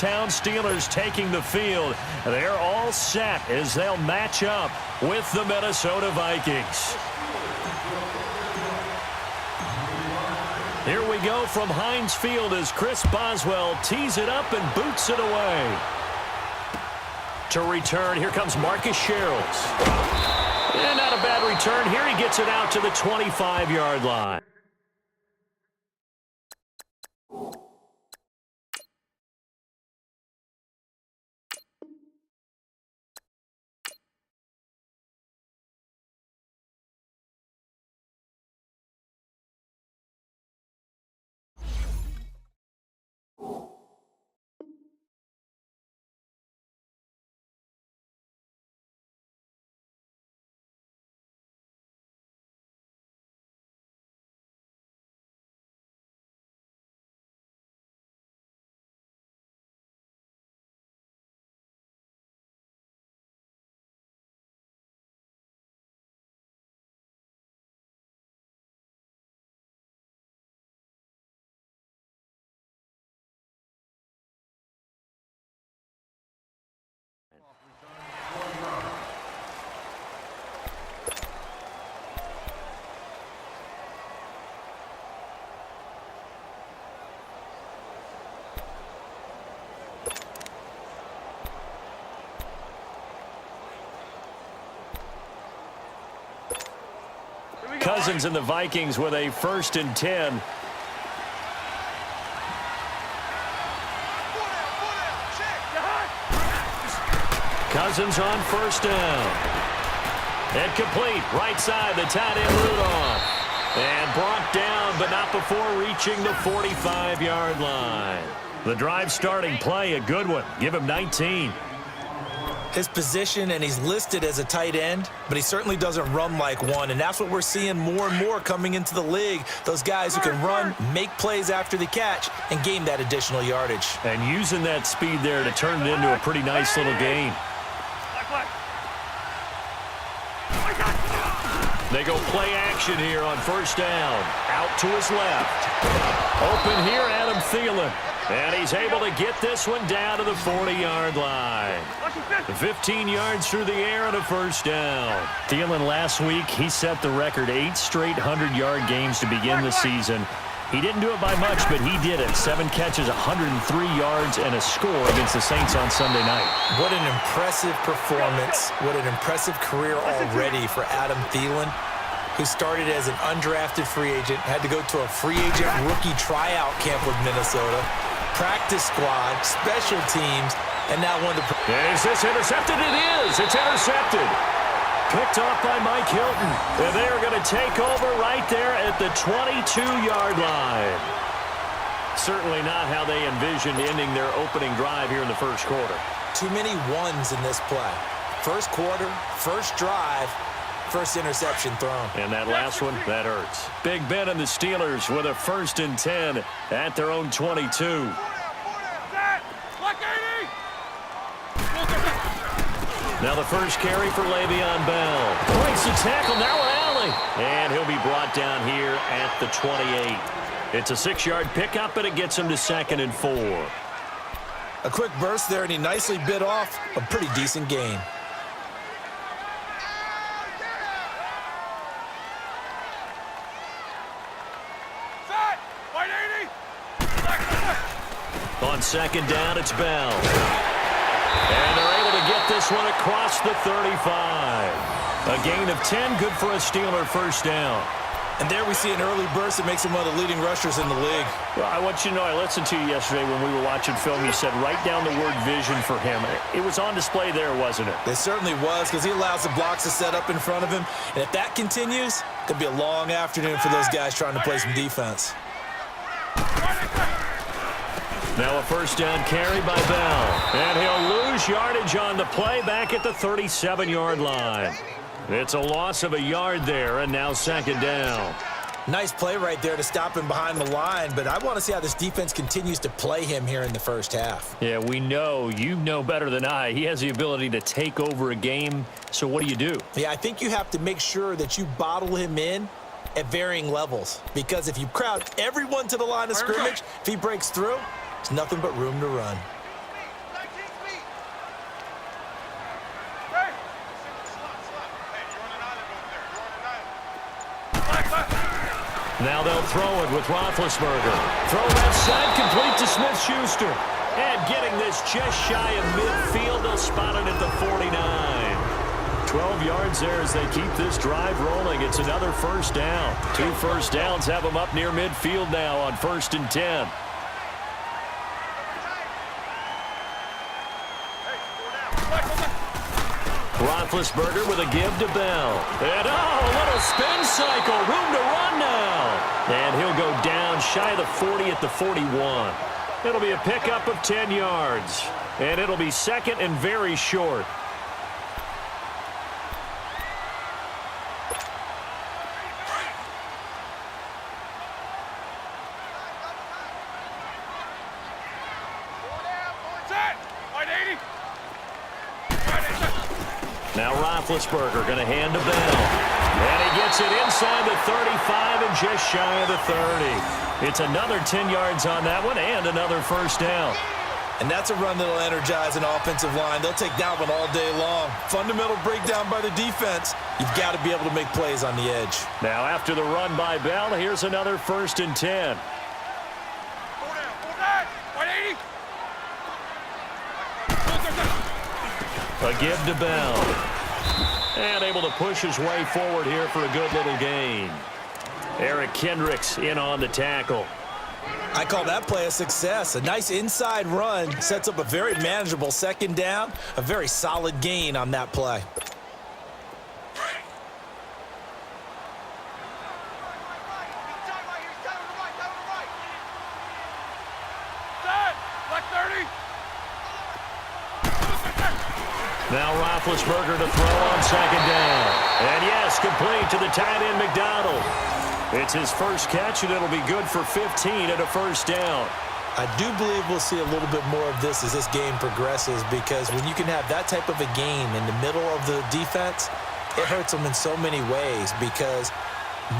hometown Steelers taking the field. They're all set as they'll match up with the Minnesota Vikings. Here we go from Heinz Field as Chris Boswell tees it up and boots it away. To return, here comes Marcus Sherrills. And not a bad return. Here he gets it out to the 25-yard line. Cousins and the Vikings with a 1st and 10. Cousins on 1st down. And complete. Right side, the tight end Rudolph. And brought down, but not before reaching the 45-yard line. The drive starting play, a good one. Give him 19. His position, and he's listed as a tight end, but he certainly doesn't run like one, and that's what we're seeing more and more coming into the league. Those guys who can run, make plays after the catch, and gain that additional yardage. And using that speed there to turn it into a pretty nice little gain. They go play action here on 1st down. Out to his left. Open here, Adam Thielen. And he's able to get this one down to the 40-yard line. 15 yards through the air and a 1st down. Thielen last week, he set the record 8 straight 100-yard games to begin the season. He didn't do it by much, but he did it. 7 catches, 103 yards, and a score against the Saints on Sunday night. What an impressive performance. What an impressive career already for Adam Thielen, who started as an undrafted free agent, had to go to a free agent rookie tryout camp with Minnesota, practice squad, special teams, and now one of the... Is this intercepted? It is. It's intercepted. Picked off by Mike Hilton. And they are going to take over right there at the 22-yard line. Certainly not how they envisioned ending their opening drive here in the 1st quarter. Too many ones in this play. 1st quarter, 1st drive, 1st interception thrown. And that last one, that hurts. Big Ben and the Steelers with a 1st and 10 at their own 22. Now the first carry for Le'Veon Bell. Breaks the tackle, now Alley. And he'll be brought down here at the 28. It's a 6-yard pickup, and it gets him to 2nd and 4. A quick burst there, and he nicely bit off a pretty decent gain. On 2nd down, it's Bell. And they're able to get this one across the 35. A gain of 10, good for a Steeler 1st down. And there we see an early burst that makes him one of the leading rushers in the league. Well, I want you to know, I listened to you yesterday when we were watching film. You said write down the word vision for him. It was on display there, wasn't it? It certainly was, because he allows the blocks to set up in front of him. And if that continues, it could be a long afternoon for those guys trying to play some defense. Now a 1st down carry by Bell. And he'll lose yardage on the play back at the 37-yard line. It's a loss of a yard there, and now 2nd down. Nice play right there to stop him behind the line, but I want to see how this defense continues to play him here in the 1st half. Yeah, we know. You know better than I. He has the ability to take over a game, so what do? Yeah, I think you have to make sure that you bottle him in at varying levels, because if you crowd everyone to the line of scrimmage, if he breaks through, there's nothing but room to run. Now they'll throw it with Roethlisberger. Throw left side, complete to Smith-Schuster. And getting this just shy of midfield, they'll spot it at the 49. 12 yards there as they keep this drive rolling. It's another first down. 2 first downs have them up near midfield now on 1st and 10. Roethlisberger with a give to Bell. And a little spin cycle. Room to run now. And he'll go down shy of the 40 at the 41. It'll be a pickup of 10 yards. And it'll be second and very short. Now Roethlisberger going to hand to Bell. And he gets it inside the 35 and just shy of the 30. It's another 10 yards on that one and another first down. And that's a run that'll energize an offensive line. They'll take that one all day long. Fundamental breakdown by the defense. You've got to be able to make plays on the edge. Now after the run by Bell, here's another 1st and 10. A give to Bell. And able to push his way forward here for a good little gain. Eric Kendricks in on the tackle. I call that play a success. A nice inside run sets up a very manageable second down. A very solid gain on that play. Now Roethlisberger to throw on 2nd down. And yes, complete to the tight end McDonald. It's his first catch, and it'll be good for 15 and a first down. I do believe we'll see a little bit more of this as this game progresses, because when you can have that type of a game in the middle of the defense, it hurts them in so many ways, because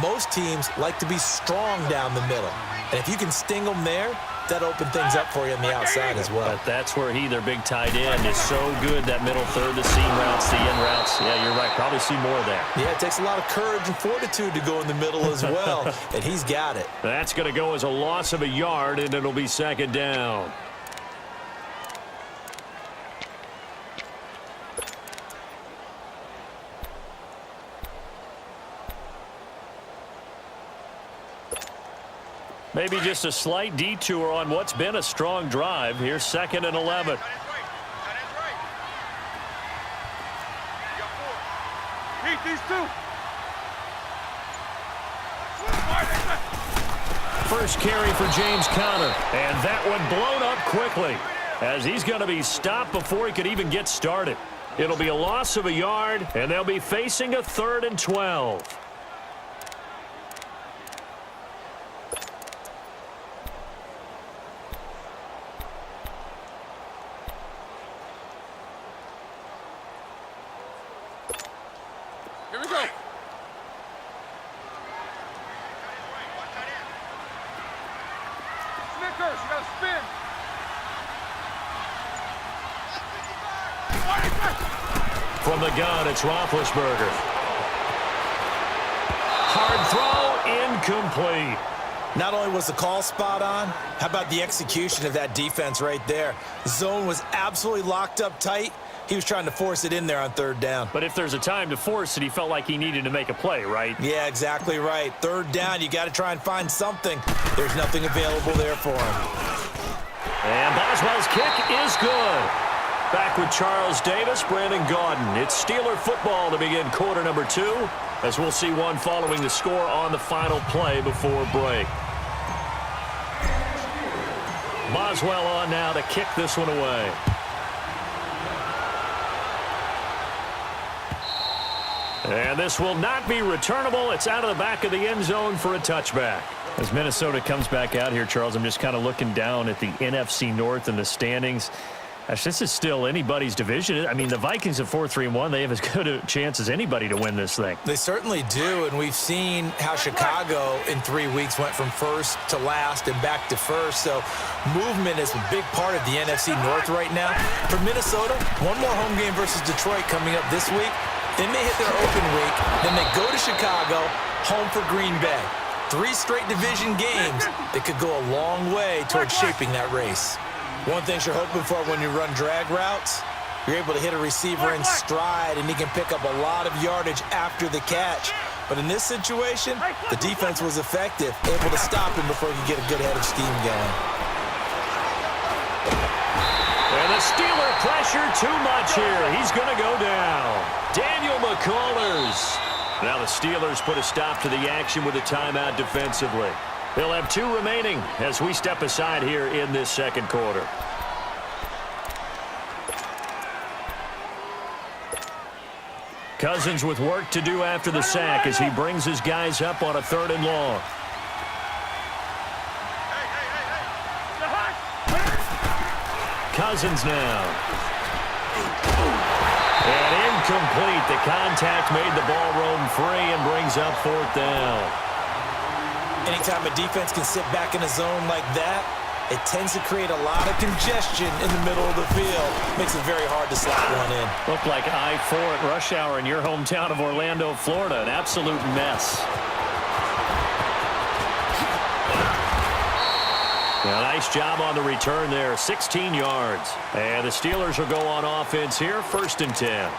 most teams like to be strong down the middle. And if you can sting them there, that open things up for you on the outside as well. But that's where their big tight end, is so good, that middle third, the seam routes, the in routes. Yeah, you're right. Probably see more of that. Yeah, it takes a lot of courage and fortitude to go in the middle as well, and he's got it. That's going to go as a loss of a yard, and it'll be 2nd down. Maybe just a slight detour on what's been a strong drive. Here's 2nd and 11. First carry for James Conner. And that one blown up quickly, as he's going to be stopped before he could even get started. It'll be a loss of a yard, and they'll be facing a 3rd and 12. From the gun, it's Roethlisberger. Hard throw, incomplete. Not only was the call spot on, how about the execution of that defense right there? Zone was absolutely locked up tight. He was trying to force it in there on 3rd down. But if there's a time to force it, he felt like he needed to make a play, right? Yeah, exactly right. 3rd down, you got to try and find something. There's nothing available there for him. And Boswell's kick is good. Back with Charles Davis, Brandon Gaudin. It's Steeler football to begin quarter number 2, as we'll see one following the score on the final play before break. Boswell on now to kick this one away. And this will not be returnable. It's out of the back of the end zone for a touchback. As Minnesota comes back out here, Charles, I'm just kind of looking down at the NFC North and the standings. Gosh, this is still anybody's division. I mean, the Vikings at 4-3-1, they have as good a chance as anybody to win this thing. They certainly do, and we've seen how Chicago in 3 weeks went from first to last and back to first. So movement is a big part of the NFC North right now. For Minnesota, one more home game versus Detroit coming up this week. Then they hit their open week. Then they go to Chicago, home for Green Bay. 3 straight division games that could go a long way towards shaping that race. One thing you're hoping for when you run drag routes, you're able to hit a receiver in stride, and he can pick up a lot of yardage after the catch. But in this situation, the defense was effective, able to stop him before he could get a good head of steam going. And the Steeler pressure too much here. He's going to go down. Daniel McCullers. Now the Steelers put a stop to the action with a timeout defensively. They'll have 2 remaining as we step aside here in this second quarter. Cousins with work to do after the sack as he brings his guys up on a 3rd and long. Cousins now. And incomplete. The contact made the ball roam free and brings up 4th down. Anytime a defense can sit back in a zone like that, it tends to create a lot of congestion in the middle of the field. Makes it very hard to slot one in. Looked like I-4 at rush hour in your hometown of Orlando, Florida. An absolute mess. A nice job on the return there. 16 yards. And the Steelers will go on offense here. 1st and 10.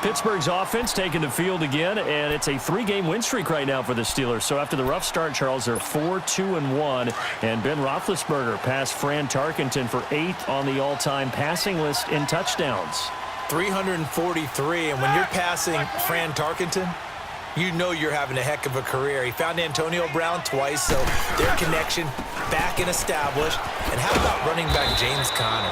Pittsburgh's offense taking the field again, and it's a 3-game win streak right now for the Steelers. So after the rough start, Charles, they're 4-2-1, and Ben Roethlisberger passed Fran Tarkenton for 8th on the all-time passing list in touchdowns. 343, and when you're passing Fran Tarkenton, you know you're having a heck of a career. He found Antonio Brown twice, so their connection back and established. And how about running back James Conner?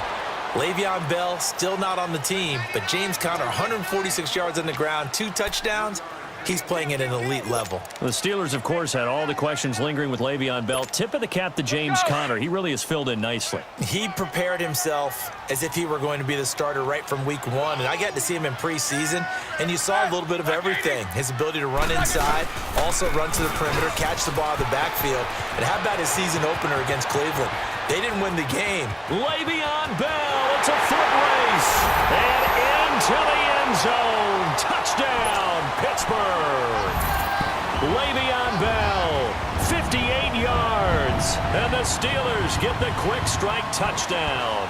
Le'Veon Bell still not on the team, but James Conner, 146 yards on the ground, 2 touchdowns. He's playing at an elite level. The Steelers, of course, had all the questions lingering with Le'Veon Bell. Tip of the cap to James Conner. He really has filled in nicely. He prepared himself as if he were going to be the starter right from week 1, and I got to see him in preseason, and you saw a little bit of everything. His ability to run inside, also run to the perimeter, catch the ball out of the backfield. And how about his season opener against Cleveland? They didn't win the game. Le'Veon Bell, it's a foot race, and into the end zone. Touchdown, Pittsburgh. Le'Veon Bell, 58 yards, and the Steelers get the quick strike touchdown.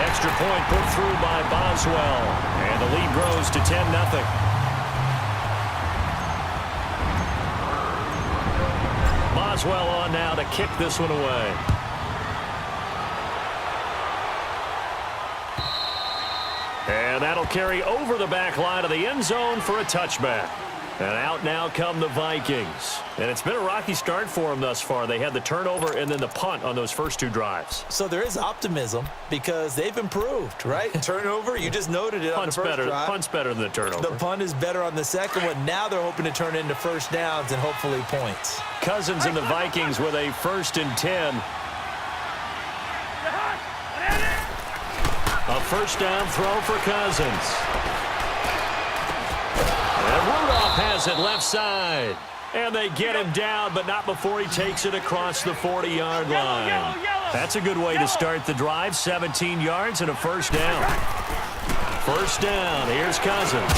Extra point put through by Boswell, and the lead grows to 10-0. Boswell on now to kick this one away. And that'll carry over the back line of the end zone for a touchback. And out now come the Vikings. And it's been a rocky start for them thus far. They had the turnover and then the punt on those first 2 drives. So there is optimism because they've improved, right? Turnover, you just noted it on the first drive. Punt's better than the turnover. The punt is better on the second one. Now they're hoping to turn into first downs and hopefully points. Cousins and the Vikings with a 1st and 10. A first down throw for Cousins. And Rudolph has it left side. And they get him down, but not before he takes it across the 40-yard line. That's a good way to start the drive. 17 yards and a first down. First down. Here's Cousins.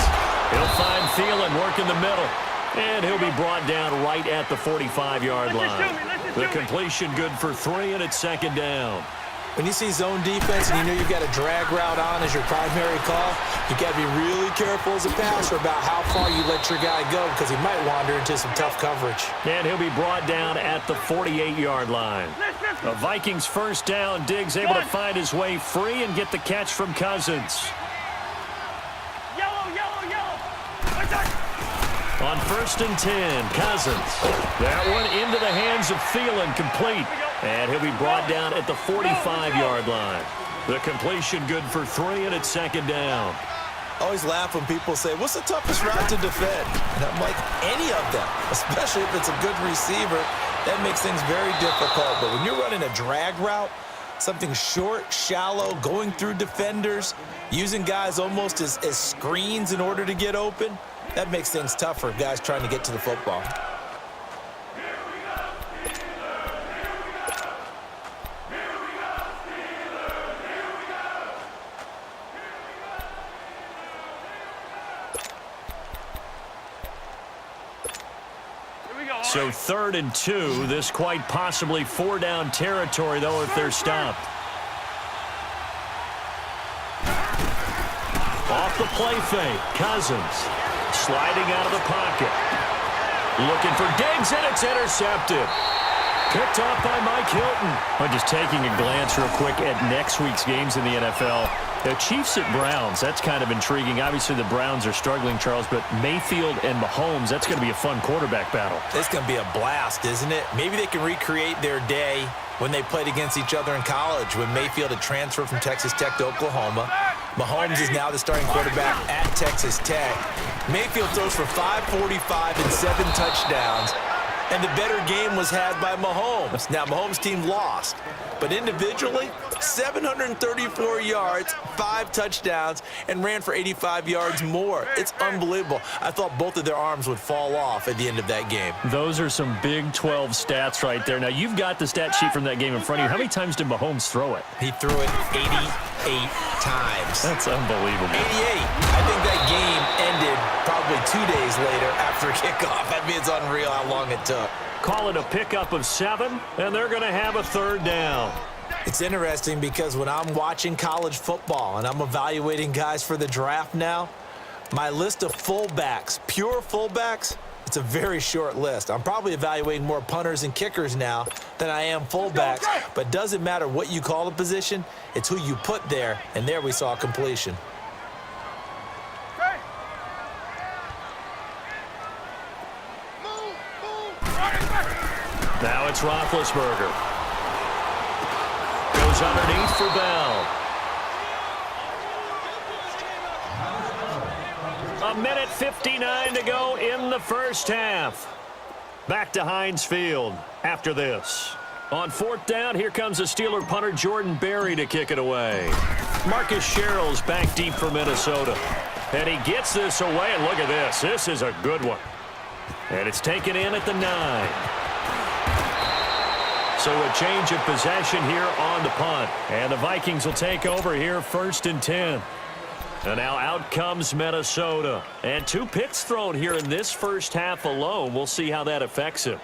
He'll find Thielen working the middle. And he'll be brought down right at the 45-yard line. The completion good for 3, and it's 2nd down. When you see zone defense and you know you've got a drag route on as your primary call, you got to be really careful as a passer about how far you let your guy go because he might wander into some tough coverage. And he'll be brought down at the 48-yard line. The Vikings first down. Diggs able to find his way free and get the catch from Cousins. On 1st and 10, Cousins. That one into the hands of Thielen, complete. And he'll be brought down at the 45-yard line. The completion good for 3, and it's 2nd down. I always laugh when people say, what's the toughest route to defend? And I'm like, any of them, especially if it's a good receiver. That makes things very difficult. But when you're running a drag route, something short, shallow, going through defenders, using guys almost as screens in order to get open, that makes things tough for guys trying to get to the football. So 3rd and 2. This quite possibly 4-down territory, though, if they're stopped. Off the play fake, Cousins sliding out of the pocket. Looking for Diggs, and it's intercepted. Picked off by Mike Hilton. I'm just taking a glance real quick at next week's games in the NFL. The Chiefs at Browns, that's kind of intriguing. Obviously, the Browns are struggling, Charles, but Mayfield and Mahomes, that's going to be a fun quarterback battle. It's going to be a blast, isn't it? Maybe they can recreate their day when they played against each other in college, when Mayfield had transferred from Texas Tech to Oklahoma. Mahomes is now the starting quarterback at Texas Tech. Mayfield throws for 545 and 7 touchdowns, and the better game was had by Mahomes. Now, Mahomes' team lost, but individually, 734 yards, 5 touchdowns, and ran for 85 yards more. It's unbelievable. I thought both of their arms would fall off at the end of that game. Those are some Big 12 stats right there. Now, you've got the stat sheet from that game in front of you. How many times did Mahomes throw it? He threw it 88 times. That's unbelievable. 88. I think that game ended probably 2 days later after kickoff. I mean, it's unreal how long it took. Call it a pickup of 7, and they're going to have a 3rd down. It's interesting because when I'm watching college football and I'm evaluating guys for the draft now, my list of fullbacks, pure fullbacks, it's a very short list. I'm probably evaluating more punters and kickers now than I am fullbacks, but it doesn't matter what you call the position, it's who you put there, and there we saw completion. Now it's Roethlisberger. Goes underneath for Bell. A minute 59 to go in the first half. Back to Heinz Field after this. On 4th down, here comes the Steeler punter Jordan Berry to kick it away. Marcus Sherrill's back deep for Minnesota. And he gets this away, and look at this. This is a good one. And it's taken in at the 9. So a change of possession here on the punt. And the Vikings will take over here 1st and 10. And now out comes Minnesota. And 2 picks thrown here in this first half alone. We'll see how that affects him.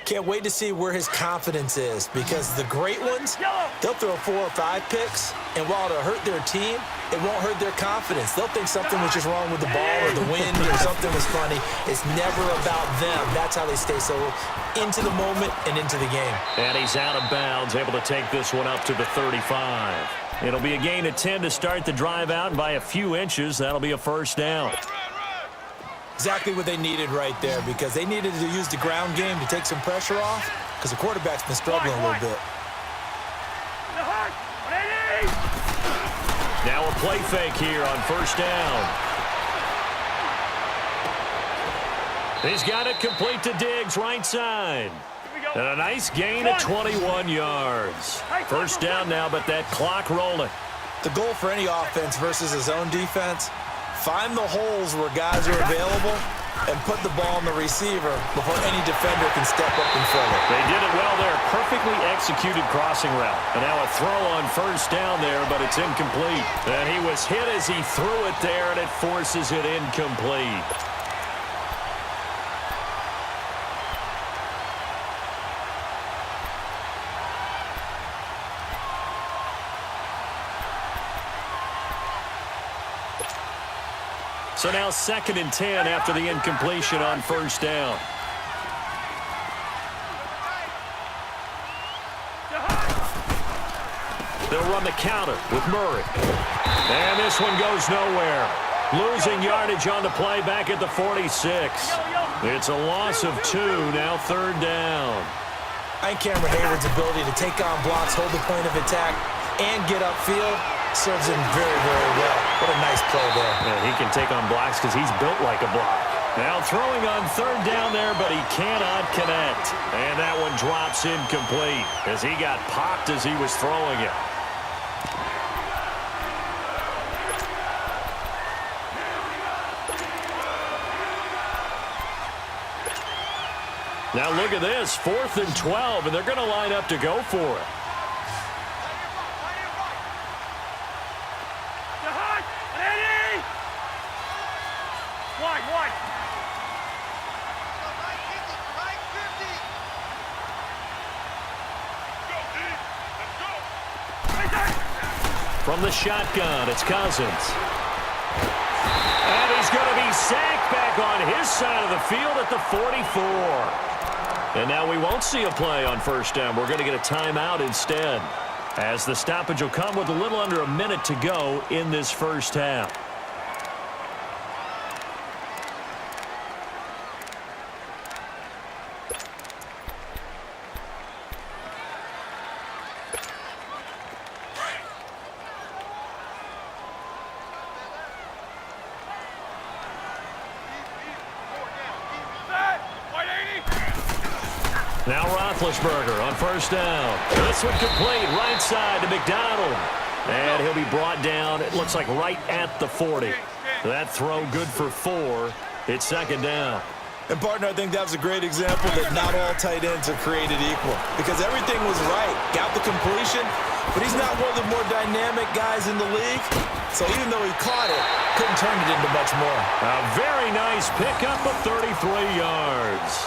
Can't wait to see where his confidence is, because the great ones, they'll throw 4 or 5 picks, and while it'll hurt their team, it won't hurt their confidence. They'll think something was just wrong with the ball or the wind or something was funny. It's never about them. That's how they stay so into the moment and into the game. And he's out of bounds, able to take this one up to the 35. It'll be a gain of 10 to start the drive out, and by a few inches, that'll be a 1st down. Exactly what they needed right there, because they needed to use the ground game to take some pressure off, because the quarterback's been struggling a little bit. Now a play fake here on 1st down. He's got it complete to Diggs, right side. And a nice gain of 21 yards. 1st down now, but that clock rolling. The goal for any offense versus his own defense, find the holes where guys are available and put the ball on the receiver before any defender can step up and fill it. They did it well there. Perfectly executed crossing route. And now a throw on 1st down there, but it's incomplete. And he was hit as he threw it there, and it forces it incomplete. So now 2nd and 10 after the incompletion on 1st down. They'll run the counter with Murray. And this one goes nowhere. Losing yardage on the play back at the 46. It's a loss of 2, now 3rd down. I think Cameron Hayward's ability to take on blocks, hold the point of attack, and get upfield serves him very, very well. What a nice play there. Yeah, he can take on blocks because he's built like a block. Now throwing on 3rd down there, but he cannot connect. And that one drops incomplete as he got popped as he was throwing it. Now look at this, 4th and 12, and they're going to line up to go for it. From the shotgun, it's Cousins. And he's going to be sacked back on his side of the field at the 44. And now we won't see a play on first down. We're going to get a timeout instead, as the stoppage will come with a little under a minute to go in this first half. Now Roethlisberger on first down. This one complete, right side to McDonald. And he'll be brought down, it looks like right at the 40. That throw good for 4. It's second down. And, partner, I think that was a great example that not all tight ends are created equal, because everything was right. Got the completion, but he's not one of the more dynamic guys in the league. So even though he caught it, couldn't turn it into much more. A very nice pickup of 33 yards.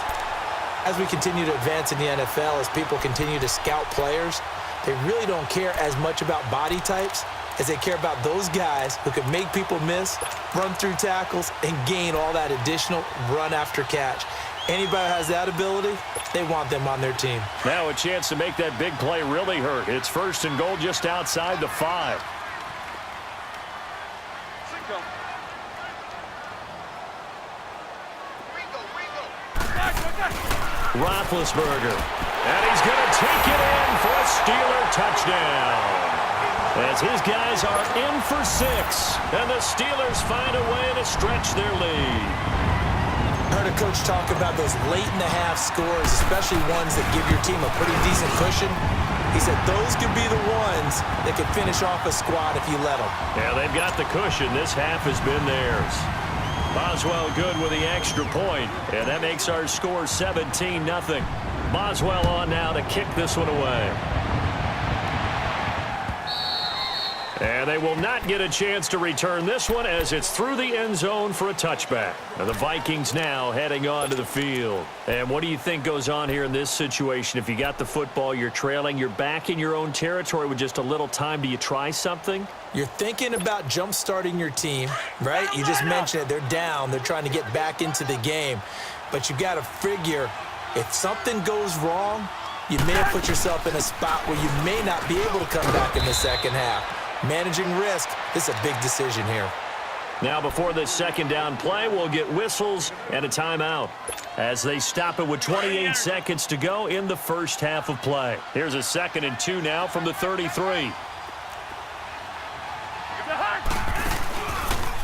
As we continue to advance in the NFL, as people continue to scout players, they really don't care as much about body types as they care about those guys who can make people miss, run through tackles, and gain all that additional run after catch. Anybody who has that ability, they want them on their team. Now a chance to make that big play really hurt. It's first and goal just outside the 5. Roethlisberger, and he's going to take it in for a Steeler touchdown. As his guys are in for 6, and the Steelers find a way to stretch their lead. I heard a coach talk about those late-in-the-half scores, especially ones that give your team a pretty decent cushion. He said those could be the ones that could finish off a squad if you let them. Yeah, they've got the cushion. This half has been theirs. Boswell good with the extra point, and that makes our score 17-0. Boswell on now to kick this one away. And they will not get a chance to return this one as it's through the end zone for a touchback. And the Vikings now heading onto the field. And what do you think goes on here in this situation? If you got the football, you're trailing, you're back in your own territory with just a little time. Do you try something? You're thinking about jump-starting your team, right? You just mentioned it. They're down. They're trying to get back into the game. But you got to figure, if something goes wrong, you may have put yourself in a spot where you may not be able to come back in the second half. Managing risk, this is a big decision here. Now before this second down play, we'll get whistles and a timeout as they stop it with 28 seconds to go in the first half of play. Here's a 2nd and 2 now from the 33.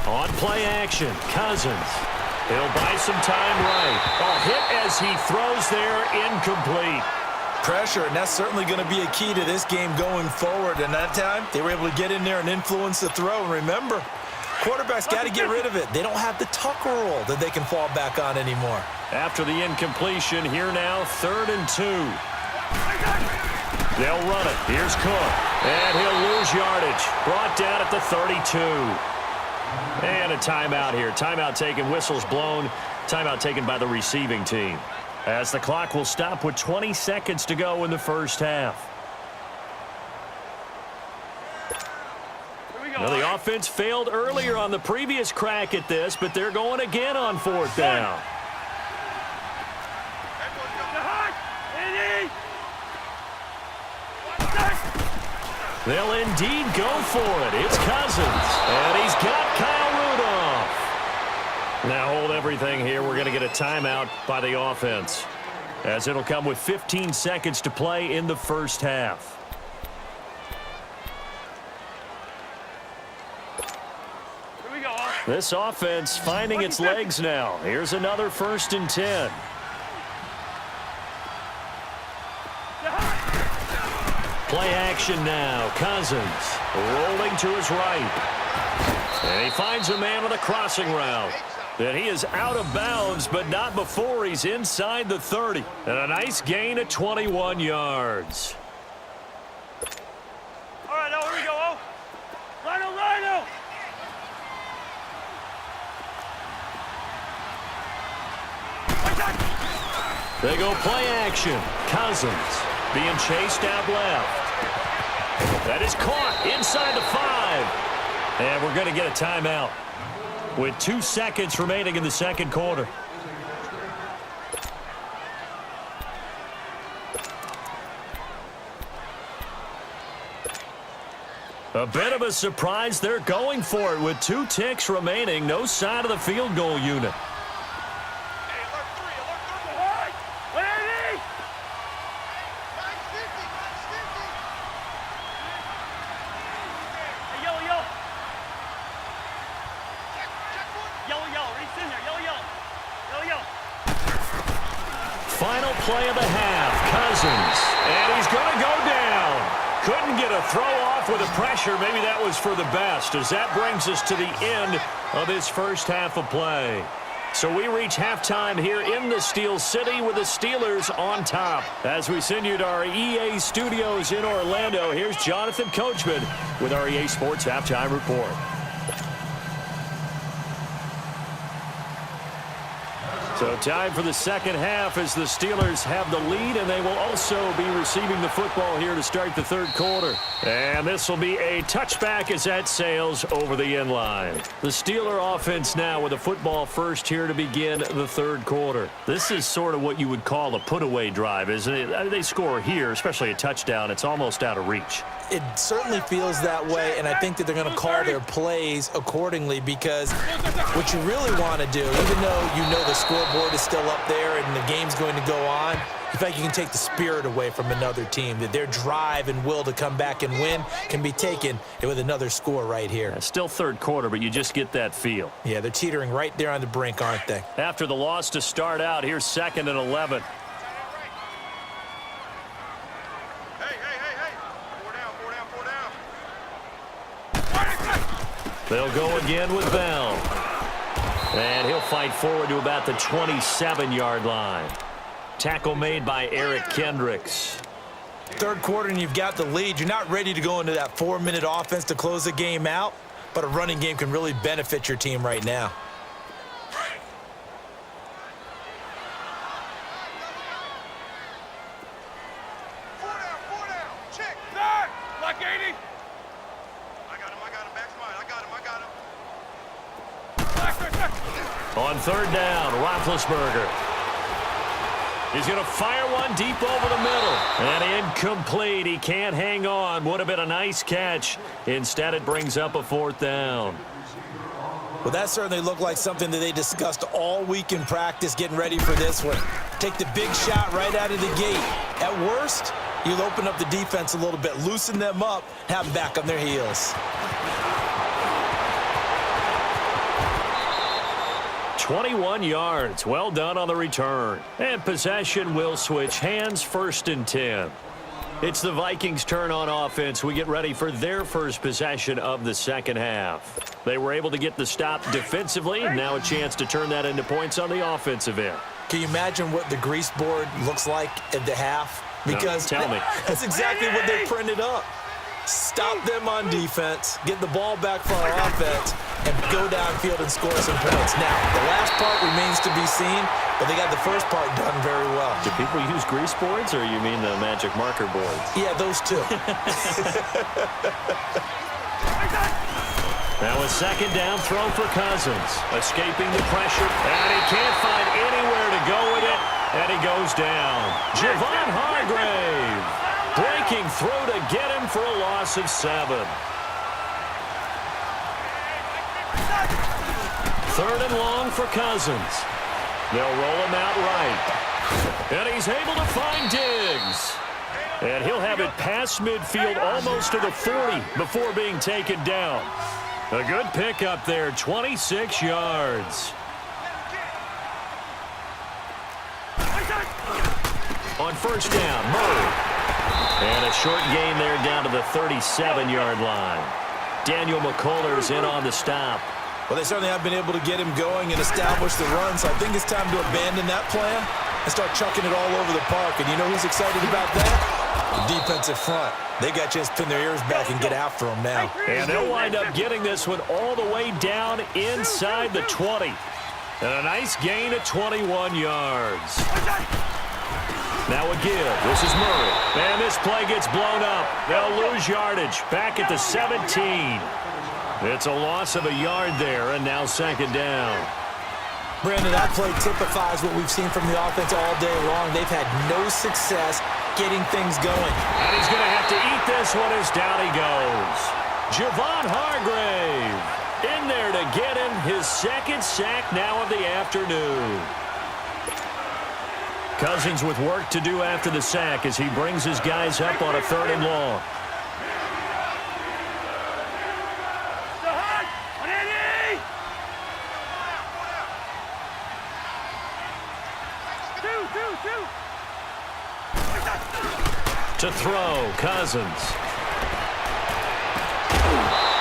On play action, Cousins. He'll buy some time right. A hit as he throws there, incomplete. Pressure, and that's certainly going to be a key to this game going forward. And that time, they were able to get in there and influence the throw. And remember, quarterbacks got to get rid of it. They don't have the tuck roll that they can fall back on anymore. After the incompletion, here now, 3rd and 2. They'll run it. Here's Cook. And he'll lose yardage. Brought down at the 32. And a timeout here. Timeout taken, whistles blown. Timeout taken by the receiving team, as the clock will stop with 20 seconds to go in the first half. Now, the offense failed earlier on the previous crack at this, but they're going again on 4th down. They'll indeed go for it. It's Cousins, and he's got Kyle Rudolph. Now hold everything here. We're going to get a timeout by the offense, as it'll come with 15 seconds to play in the first half. Here we go. This offense finding its legs now. Here's another 1st and 10. Play action now. Cousins rolling to his right. And he finds a man on a crossing route. And he is out of bounds, but not before he's inside the 30. And a nice gain at 21 yards. All right, here we go. Oh. Rhino. They go play action. Cousins being chased out left. That is caught inside the 5. And we're going to get a timeout with 2 seconds remaining in the second quarter. A bit of a surprise. They're going for it with 2 ticks remaining. No sign of the field goal unit. Final play of the half. Cousins. And he's going to go down. Couldn't get a throw off with the pressure. Maybe that was for the best, as that brings us to the end of this first half of play. So we reach halftime here in the Steel City with the Steelers on top. As we send you to our EA studios in Orlando, here's Jonathan Coachman with our EA Sports Halftime Report. So time for the second half as the Steelers have the lead, and they will also be receiving the football here to start the third quarter. And this will be a touchback as that sails over the end line. The Steeler offense now with the football first here to begin the third quarter. This is sort of what you would call a put-away drive, isn't it? They score here, especially a touchdown. It's almost out of reach. It certainly feels that way, and I think that they're going to call their plays accordingly, because what you really want to do, even though you know the scoreboard is still up there and the game's going to go on, in fact, you can take the spirit away from another team, that their drive and will to come back and win can be taken with another score right here. Yeah, still third quarter, but you just get that feel. Yeah, they're teetering right there on the brink, aren't they? After the loss to start out, here's 2nd and 11. They'll go again with Bell. And he'll fight forward to about the 27-yard line. Tackle made by Eric Kendricks. Third quarter and you've got the lead. You're not ready to go into that 4-minute offense to close the game out, but a running game can really benefit your team right now. On third down, Roethlisberger. He's going to fire one deep over the middle. And incomplete. He can't hang on. Would have been a nice catch. Instead, it brings up a 4th down. Well, that certainly looked like something that they discussed all week in practice getting ready for this one. Take the big shot right out of the gate. At worst, you'll open up the defense a little bit, loosen them up, have them back on their heels. 21 yards. Well done on the return. And possession will switch hands, 1st and 10. It's the Vikings' turn on offense. We get ready for their first possession of the second half. They were able to get the stop defensively. Now a chance to turn that into points on the offensive end. Can you imagine what the grease board looks like at the half? Because no, tell me. That's exactly what they printed up. Stop them on defense, get the ball back for our offense, and go downfield and score some points. Now, the last part remains to be seen, but they got the first part done very well. Do people use grease boards, or you mean the magic marker boards? Yeah, those two. Now a 2nd down throw for Cousins. Escaping the pressure, and he can't find anywhere to go with it, and he goes down. Javon Hargrave breaking through to get him for a loss of 7. 3rd and long for Cousins. They'll roll him out right. And he's able to find Diggs. And he'll have it past midfield almost to the 40 before being taken down. A good pickup there, 26 yards. On 1st down, Murray. And a short gain there down to the 37-yard line. Daniel McCullers in on the stop. Well, they certainly have been able to get him going and establish the run, so I think it's time to abandon that plan and start chucking it all over the park. And you know who's excited about that? The defensive front. They got a chance to pin their ears back and get after them now. And they'll wind up getting this one all the way down inside the 20. And a nice gain of 21 yards. Now a give. This is Murray. And this play gets blown up. They'll lose yardage. Back at the 17. It's a loss of a yard there, and now second down. Brandon, that play typifies what we've seen from the offense all day long. They've had no success getting things going. And he's going to have to eat this one as down he goes. Javon Hargrave in there to get him his second sack now of the afternoon. Cousins with work to do after the sack as he brings his guys up on a 3rd and long. To throw, Cousins.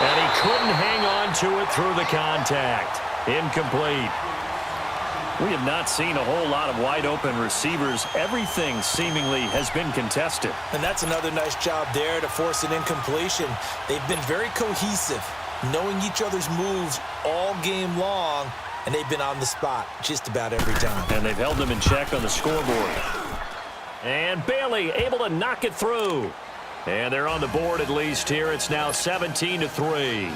And he couldn't hang on to it through the contact. Incomplete. We have not seen a whole lot of wide-open receivers. Everything seemingly has been contested. And that's another nice job there to force an incompletion. They've been very cohesive, knowing each other's moves all game long, and they've been on the spot just about every time. And they've held them in check on the scoreboard. And Bailey able to knock it through. And they're on the board at least here. It's now 17-3.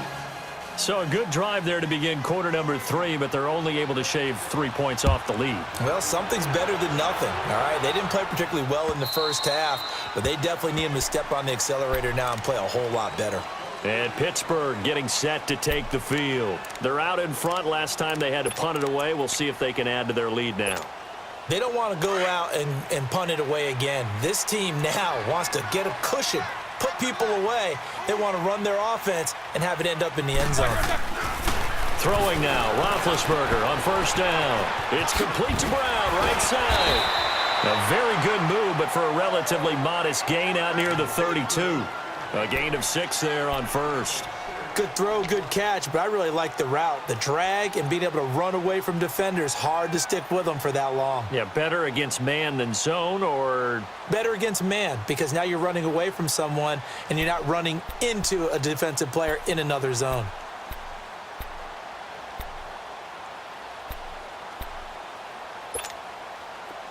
So a good drive there to begin quarter number 3, but they're only able to shave 3 points off the lead. Well, something's better than nothing, all right? They didn't play particularly well in the first half, but they definitely need them to step on the accelerator now and play a whole lot better. And Pittsburgh getting set to take the field. They're out in front. Last time they had to punt it away. We'll see if they can add to their lead now. They don't want to go out and punt it away again. This team now wants to get a cushion, put people away. They want to run their offense and have it end up in the end zone. Throwing now, Roethlisberger on 1st down. It's complete to Brown, right side. A very good move, but for a relatively modest gain out near the 32. A gain of 6 there on 1st. Good throw, good catch, but I really like the route. The drag and being able to run away from defenders, hard to stick with them for that long. Yeah, better against man than zone, or? Better against man, because now you're running away from someone and you're not running into a defensive player in another zone.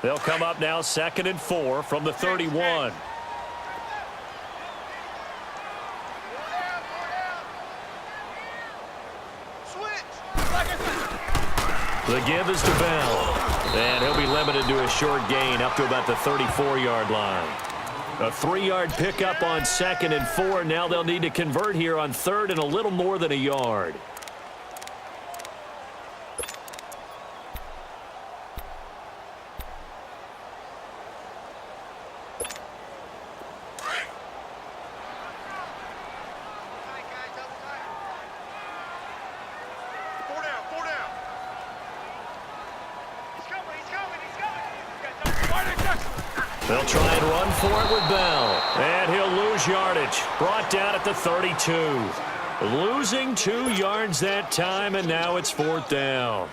They'll come up now 2nd and 4 from the 31. The give is to Bell. And he'll be limited to a short gain up to about the 34-yard line. A 3-yard pickup on 2nd and 4. Now they'll need to convert here on 3rd and a little more than a yard. They'll try and run for it with Bell. And he'll lose yardage. Brought down at the 32. Losing 2 yards that time, and now it's 4th down.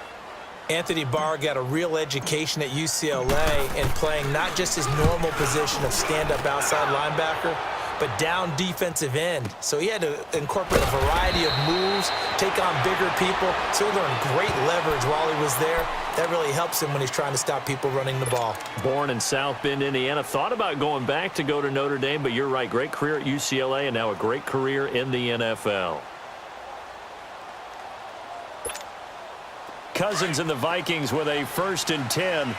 Anthony Barr got a real education at UCLA in playing not just his normal position of stand-up outside linebacker, but down defensive end. So he had to incorporate a variety of moves, take on bigger people. So he learned great leverage while he was there. That really helps him when he's trying to stop people running the ball. Born in South Bend, Indiana. Thought about going back to go to Notre Dame, but you're right. Great career at UCLA and now a great career in the NFL. Cousins and the Vikings with a 1st and 10.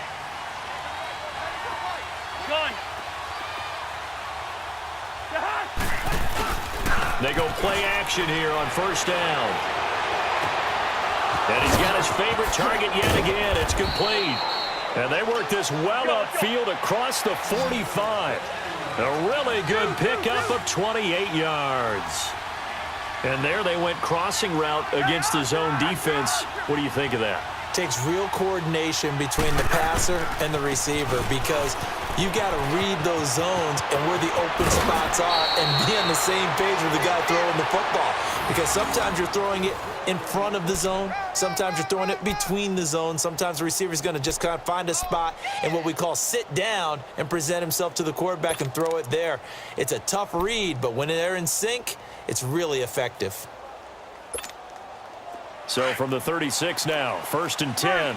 They go play action here on 1st down. And he's got his favorite target yet again. It's complete. And they work this well upfield across the 45. A really good pickup of 28 yards. And there they went crossing route against the zone defense. What do you think of that? Takes real coordination between the passer and the receiver because you got to read those zones and where the open spots are and be on the same page with the guy throwing the football. Because sometimes you're throwing it in front of the zone. Sometimes you're throwing it between the zones. Sometimes the receiver's going to just kind of find a spot and what we call sit down and present himself to the quarterback and throw it there. It's a tough read, but when they're in sync, it's really effective. So from the 36 now, 1st and 10.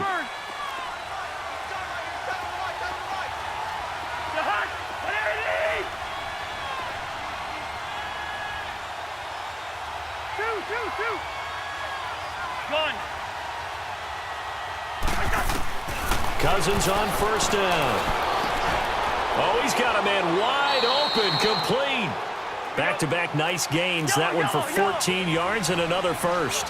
Gun. Cousins on first down. Oh, he's got a man wide open, complete. Back-to-back nice gains. That one for 14 yards and another first.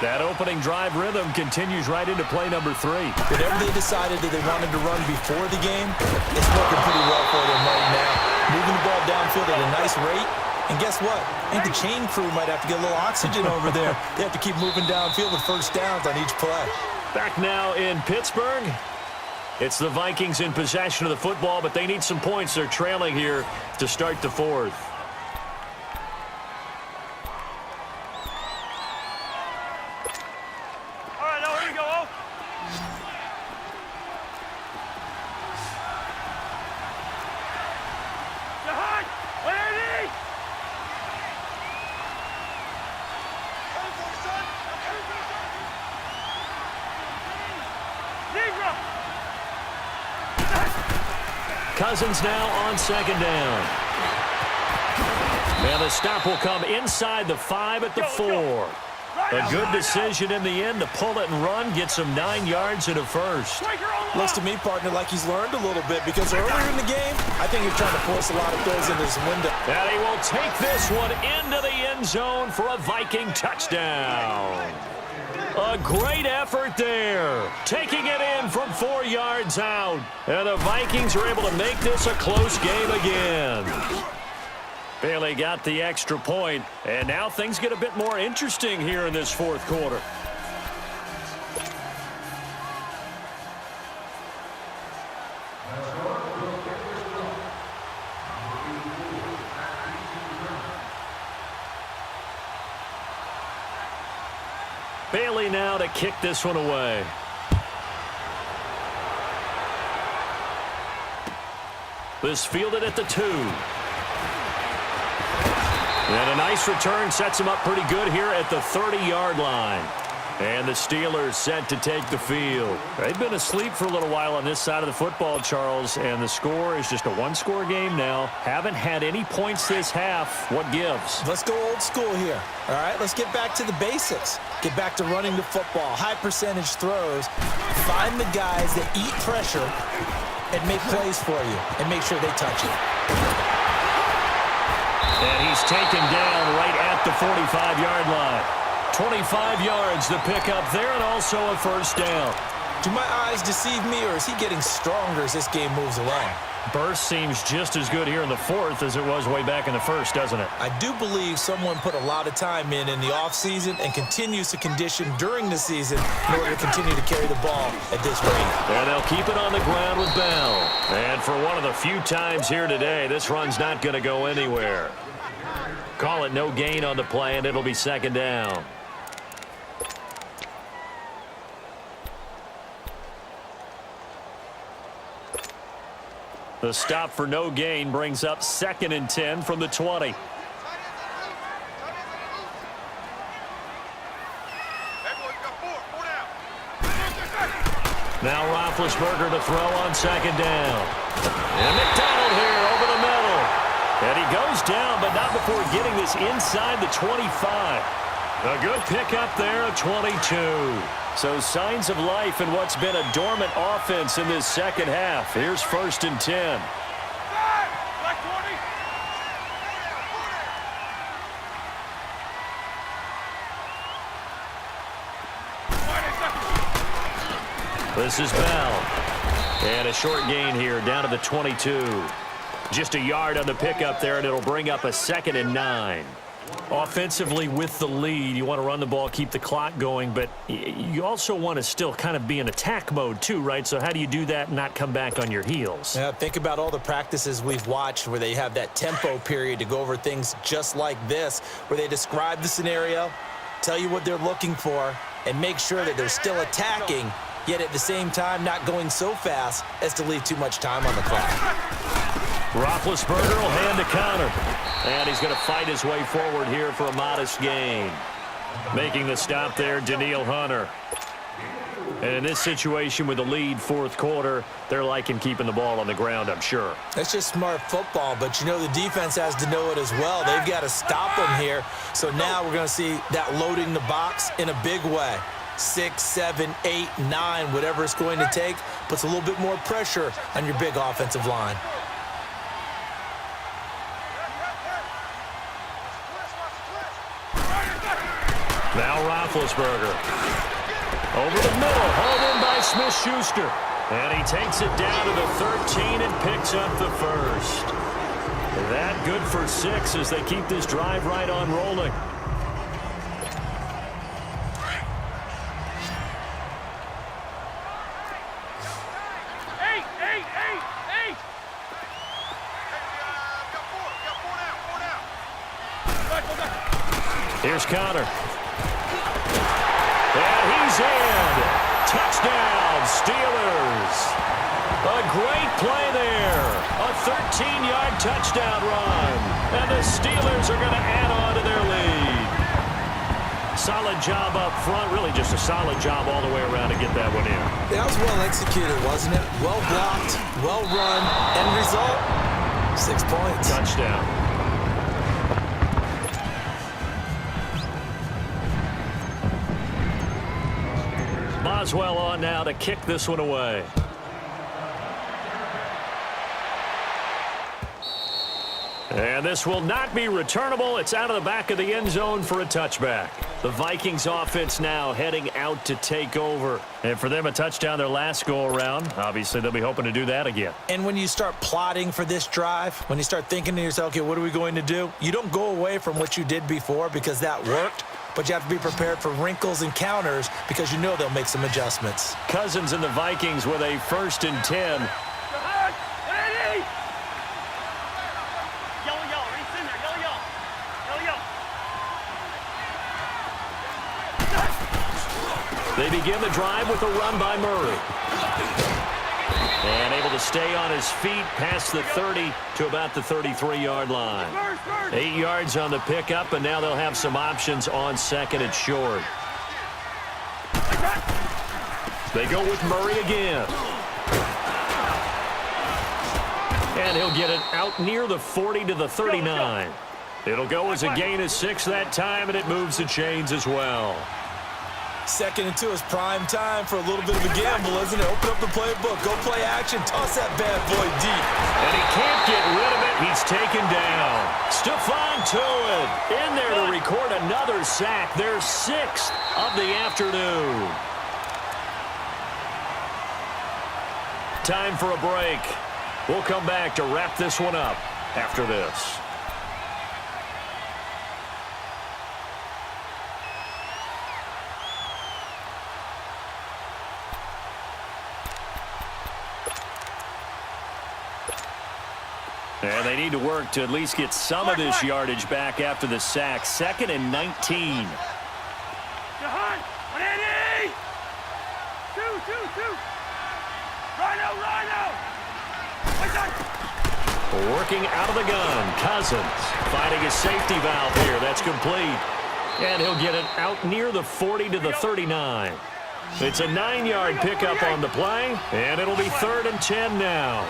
That opening drive rhythm continues right into play number 3. Whatever they decided that they wanted to run before the game, it's working pretty well for them right now. Moving the ball downfield at a nice rate. And guess what? I think the chain crew might have to get a little oxygen over there. They have to keep moving downfield with first downs on each play. Back now in Pittsburgh. It's the Vikings in possession of the football, but they need some points. They're trailing here to start the 4th. Cousins now on second down. And the stop will come inside the 5 at the 4. A good decision in the end to pull it and run, get some 9 yards and a first. Looks to me, partner, like he's learned a little bit because earlier in the game, I think he's trying to force a lot of throws into this window. And he will take this one into the end zone for a Viking touchdown. A great effort there. Taking it in from 4 yards out. And the Vikings are able to make this a close game again. Bailey got the extra point, and now things get a bit more interesting here in this 4th quarter. Bailey now to kick this one away. This fielded at the 2. And a nice return sets him up pretty good here at the 30-yard line. And the Steelers set to take the field. They've been asleep for a little while on this side of the football, Charles, and the score is just a one-score game now. Haven't had any points this half. What gives? Let's go old school here. All right, let's get back to the basics. Get back to running the football, high percentage throws. Find the guys that eat pressure and make plays for you and make sure they touch it. And he's taken down right at the 45-yard line. 25 yards to pick up there and also a first down. Do my eyes deceive me, or is he getting stronger as this game moves along? Burst seems just as good here in the 4th as it was way back in the 1st, doesn't it? I do believe someone put a lot of time in the offseason and continues to condition during the season in order to continue to carry the ball at this rate. And they'll keep it on the ground with Bell. And for one of the few times here today, this run's not going to go anywhere. Call it no gain on the play, and it'll be second down. The stop for no gain brings up 2nd and 10 from the 20. Now Roethlisberger to throw on second down. And McDonald here over the middle. And he goes down, but not before getting this inside the 25. A good pickup there at 22. So signs of life in what's been a dormant offense in this second half. Here's 1st and 10. This is Bell. And a short gain here down to the 22. Just a yard on the pickup there, and it'll bring up a 2nd and 9. Offensively with the lead, you want to run the ball, keep the clock going, but you also want to still kind of be in attack mode too, right? So how do you do that and not come back on your heels? Yeah, think about all the practices we've watched where they have that tempo period to go over things just like this, where they describe the scenario, tell you what they're looking for, and make sure that they're still attacking, yet at the same time not going so fast as to leave too much time on the clock. Roethlisberger will hand the counter. And he's going to fight his way forward here for a modest gain. Making the stop there, Danielle Hunter. And in this situation with the lead fourth quarter, they're liking keeping the ball on the ground, I'm sure. That's just smart football, but you know the defense has to know it as well. They've got to stop them here. So now we're going to see that loading the box in a big way. 6, 7, 8, 9, whatever it's going to take, puts a little bit more pressure on your big offensive line. Now Roethlisberger. Over the middle, hauled in by Smith-Schuster. And he takes it down to the 13 and picks up the first. That good for 6 as they keep this drive right on rolling. Here's Connor. And he's in. Touchdown, Steelers. A great play there. A 13-yard touchdown run. And the Steelers are going to add on to their lead. Solid job up front. Really just a solid job all the way around to get that one in. That was well executed, wasn't it? Well blocked, well run. End result, 6 points. Touchdown. Boswell on now to kick this one away. And this will not be returnable. It's out of the back of the end zone for a touchback. The Vikings offense now heading out to take over. And for them, a touchdown their last go-around. Obviously, they'll be hoping to do that again. And when you start plotting for this drive, when you start thinking to yourself, okay, what are we going to do? You don't go away from what you did before because that worked. But you have to be prepared for wrinkles and counters because you know they'll make some adjustments. Cousins and the Vikings with a 1st and 10. They begin the drive with a run by Murray. And able to stay on his feet past the 30 to about the 33-yard line. 8 yards on the pickup, and now they'll have some options on 2nd and short. They go with Murray again. And he'll get it out near the 40 to the 39. It'll go as a gain of 6 that time, and it moves the chains as well. 2nd and 2 is prime time for a little bit of a gamble, isn't it? Open up the playbook, go play action, toss that bad boy deep. And he can't get rid of it. He's taken down. Stephon Tuitt in there to record another sack. Their 6th of the afternoon. Time for a break. We'll come back to wrap this one up after this. And they need to work to at least get some of this yardage back after the sack. 2nd and 19. Jahan, 180! 2. Rhino! Working out of the gun. Cousins finding his safety valve here. That's complete. And he'll get it out near the 40 to the 39. It's a 9-yard pickup on the play. And it'll be 3rd and 10 now.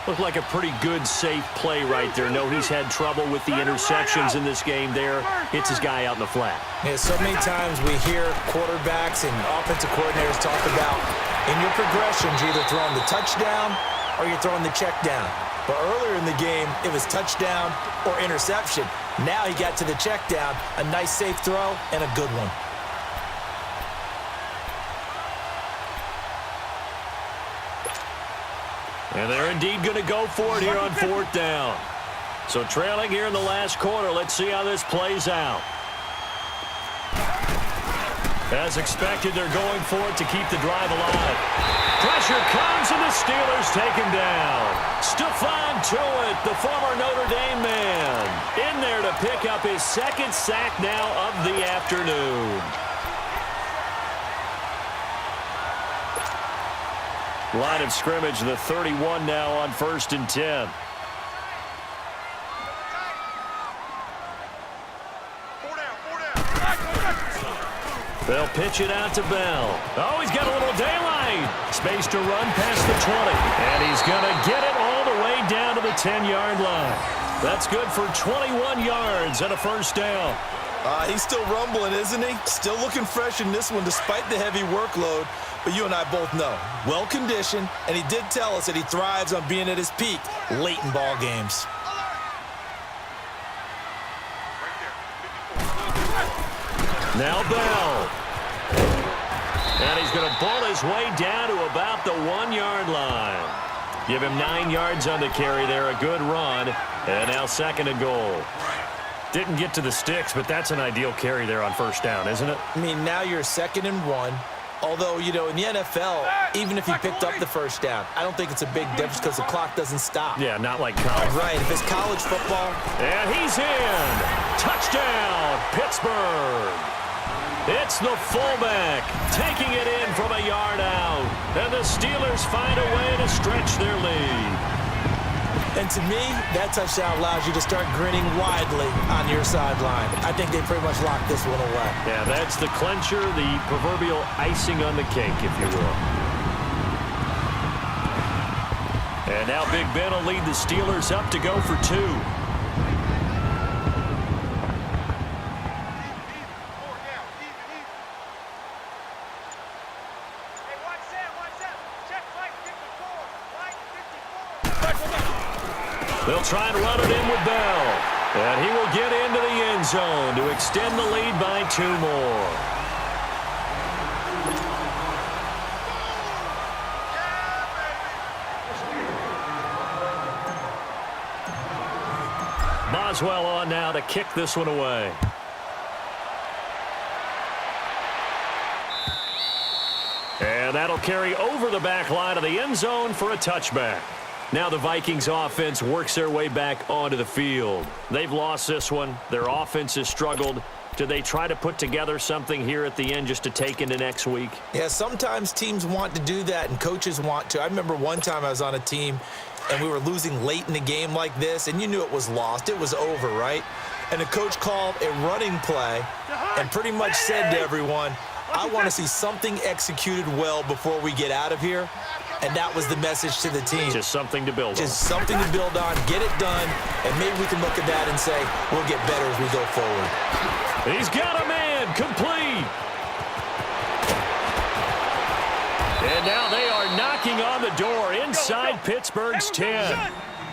Looked like a pretty good, safe play right there. Note he's had trouble with the interceptions in this game there. Hits his guy out in the flat. Yeah, so many times we hear quarterbacks and offensive coordinators talk about in your progressions, you're either throwing the touchdown or you're throwing the check down. But earlier in the game, it was touchdown or interception. Now he got to the check down, a nice safe throw, and a good one. And they're indeed going to go for it here on 4th down. So trailing here in the last quarter, let's see how this plays out. As expected, they're going for it to keep the drive alive. Pressure comes, and the Steelers take him down. Stephon Tuitt, the former Notre Dame man, in there to pick up his 2nd sack now of the afternoon. Line of scrimmage, the 31 now on 1st and 10. They'll pitch it out to Bell. Oh, he's got a little daylight. Space to run past the 20. And he's going to get it all the way down to the 10-yard line. That's good for 21 yards and a first down. He's still rumbling, isn't he? Still looking fresh in this one despite the heavy workload. But you and I both know, well-conditioned, and he did tell us that he thrives on being at his peak late in ball games. Now Bell. And he's going to ball his way down to about the 1-yard line. Give him 9 yards on the carry there, a good run. And now second and goal. Didn't get to the sticks, but that's an ideal carry there on first down, isn't it? I mean, now you're 2nd and 1. Although, you know, in the NFL, even if he picked up the first down, I don't think it's a big difference because the clock doesn't stop. Yeah, not like college. Right, if it's college football. And he's in. Touchdown, Pittsburgh. It's the fullback taking it in from a yard out. And the Steelers find a way to stretch their lead. And to me, that touchdown allows you to start grinning widely on your sideline. I think they pretty much locked this one away. Yeah, that's the clincher, the proverbial icing on the cake, if you will. And now Big Ben will lead the Steelers up to go for 2. They'll try and run it in with Bell. And he will get into the end zone to extend the lead by 2 more. Boswell on now to kick this one away. And that'll carry over the back line of the end zone for a touchback. Now the Vikings offense works their way back onto the field. They've lost this one. Their offense has struggled. Do they try to put together something here at the end just to take into next week? Yeah, sometimes teams want to do that and coaches want to. I remember one time I was on a team and we were losing late in the game like this, and you knew it was lost. It was over, right? And the coach called a running play and pretty much said to everyone, I want to see something executed well before we get out of here. And that was the message to the team. Just something to build on. Just something to build on, get it done, and maybe we can look at that and say, we'll get better as we go forward. He's got a man, complete. And now they are knocking on the door inside Pittsburgh's 10.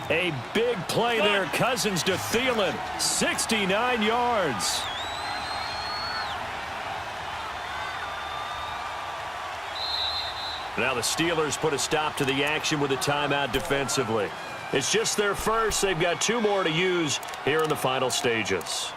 A big play there, Cousins to Thielen, 69 yards. Now the Steelers put a stop to the action with a timeout defensively. It's just their first. They've got 2 more to use here in the final stages.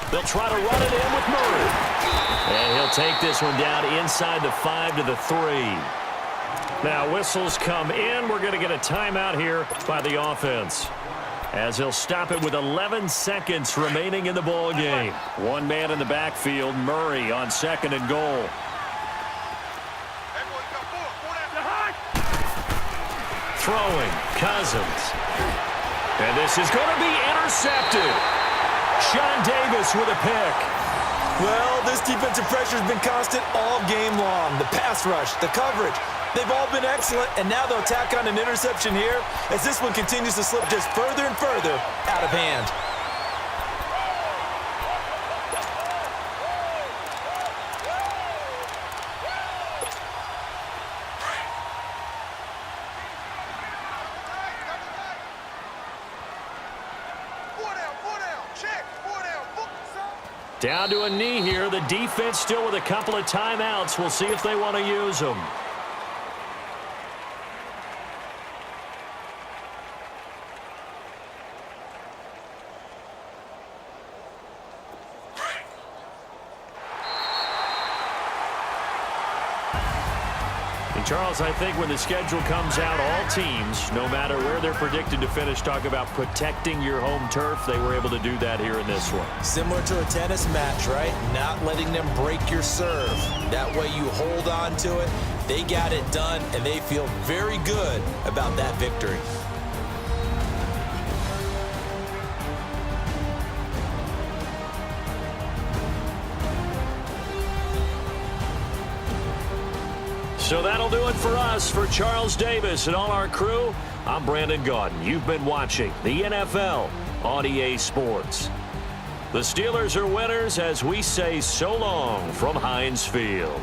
They'll try to run it in with Murray. And he'll take this one down inside the 5 to the 3. Now whistles come in. We're going to get a timeout here by the offense, as he'll stop it with 11 seconds remaining in the ball game. 1 man in the backfield, Murray on 2nd and goal. Throwing, Cousins. And this is going to be intercepted. Sean Davis with a pick. Well, this defensive pressure has been constant all game long. The pass rush, the coverage, they've all been excellent, and now they'll tack on an interception here as this one continues to slip just further and further out of hand. Down to a knee here. The defense still with a couple of timeouts. We'll see if they want to use them. Charles, I think when the schedule comes out, all teams, no matter where they're predicted to finish, talk about protecting your home turf. They were able to do that here in this one. Similar to a tennis match, right? Not letting them break your serve. That way you hold on to it. They got it done, and they feel very good about that victory. So that'll do it for us. For Charles Davis and all our crew, I'm Brandon Gaudin. You've been watching the NFL on EA Sports. The Steelers are winners as we say so long from Heinz Field.